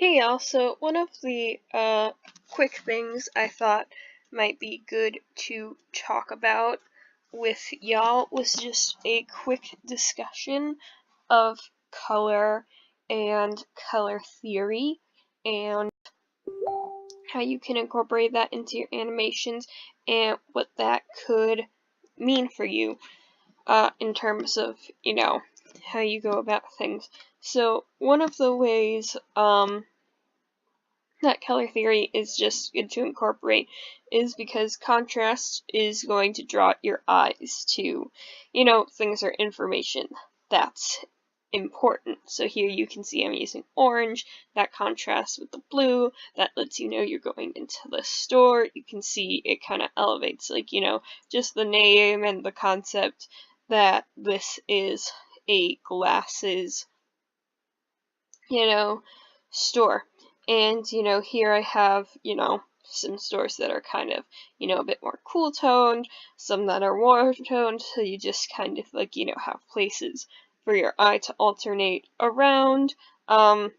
Hey y'all, so one of the quick things I thought might be good to talk about with y'all was just a quick discussion of color and color theory and how you can incorporate that into your animations and what that could mean for you in terms of, how you go about things. So one of the ways that color theory is just good to incorporate is because contrast is going to draw your eyes to, things or information that's important. So here you can see I'm using orange, that contrasts with the blue, that lets you know you're going into the store. You can see it kind of elevates, just the name and the concept that this is a glasses, store. And, here I have, some stores that are kind of, a bit more cool toned, some that are warm toned, so you just kind of have places for your eye to alternate around. And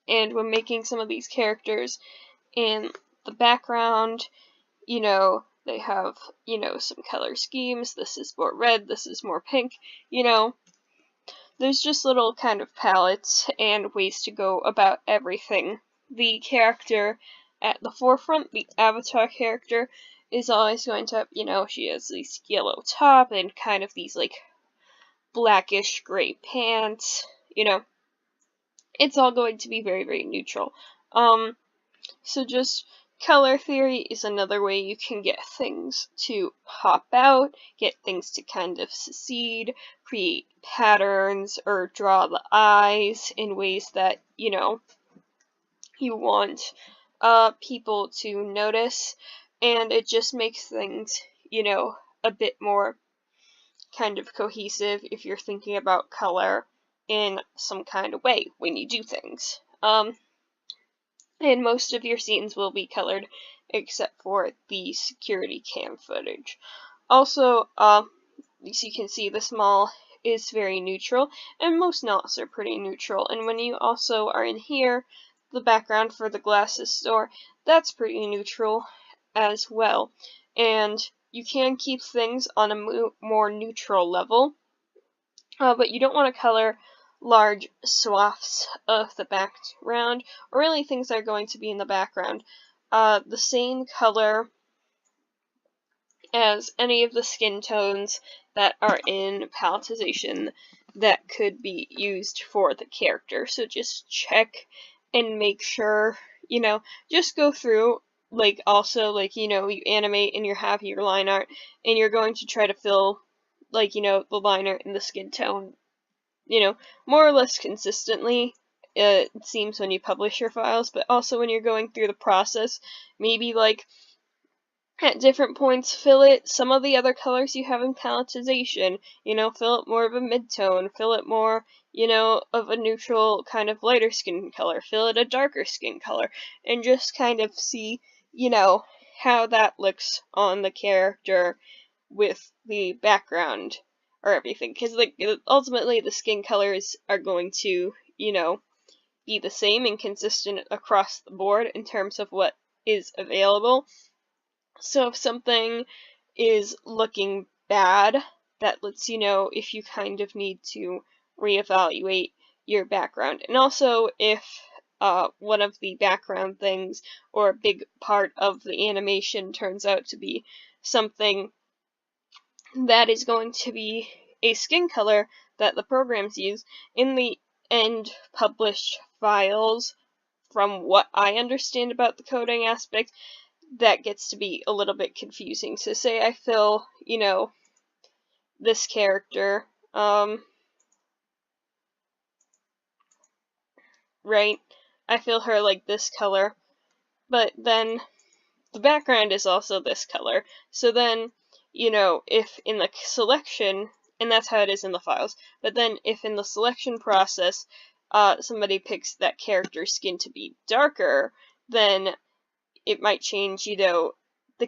when making some of these characters in the background, they have, some color schemes. This is more red, this is more pink, there's just little kind of palettes and ways to go about everything. The character at the forefront, the avatar character, is always going to have, she has this yellow top and kind of these blackish gray pants, it's all going to be very, very neutral. So just color theory is another way you can get things to pop out, get things to kind of secede, create patterns, or draw the eyes in ways that, you want people to notice. And it just makes things, a bit more kind of cohesive if you're thinking about color in some kind of way when you do things. And most of your scenes will be colored except for the security cam footage. Also, as you can see, this mall is very neutral, and most knots are pretty neutral. And when you also are in here, the background for the glasses store, that's pretty neutral as well. And you can keep things on a more neutral level, but you don't want to color large swaths of the background, or really things that are going to be in the background, the same color as any of the skin tones that are in paletization that could be used for the character. So just check and make sure, just go through, you animate and you have your line art, and you're going to try to fill, the line art and the skin tone, more or less consistently, it seems, when you publish your files, but also when you're going through the process, maybe at different points fill it some of the other colors you have in paletization, fill it more of a mid-tone, fill it more, of a neutral kind of lighter skin color, fill it a darker skin color, and just kind of see, how that looks on the character with the background or everything, because ultimately the skin colors are going to be the same and consistent across the board in terms of what is available. So if something is looking bad, that lets you know if you kind of need to reevaluate your background. And also if one of the background things or a big part of the animation turns out to be something that is going to be a skin color that the programs use, in the end published files, from what I understand about the coding aspect, that gets to be a little bit confusing. So say I fill, this character, right? I fill her like this color, but then the background is also this color. So then, if in the selection, and that's how it is in the files, but then if in the selection process, somebody picks that character's skin to be darker, then it might change, the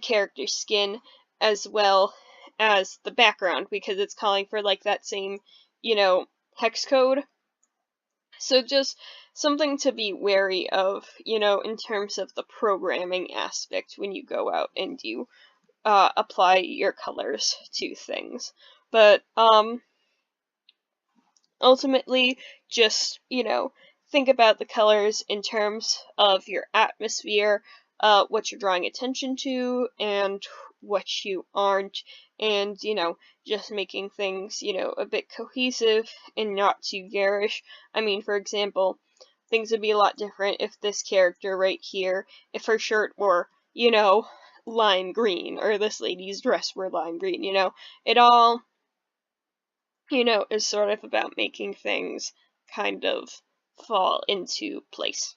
character's skin as well as the background, because it's calling for that same, hex code. So just something to be wary of, you know, in terms of the programming aspect when you go out and you apply your colors to things. But ultimately, just, you know, think about the colors in terms of your atmosphere, what you're drawing attention to, and what you aren't, and, you know, just making things, you know, a bit cohesive and not too garish. I mean, for example, things would be a lot different if this character right here, if her shirt were, you know, lime green, or this lady's dress were lime green, you know. It all, you know, is sort of about making things kind of fall into place.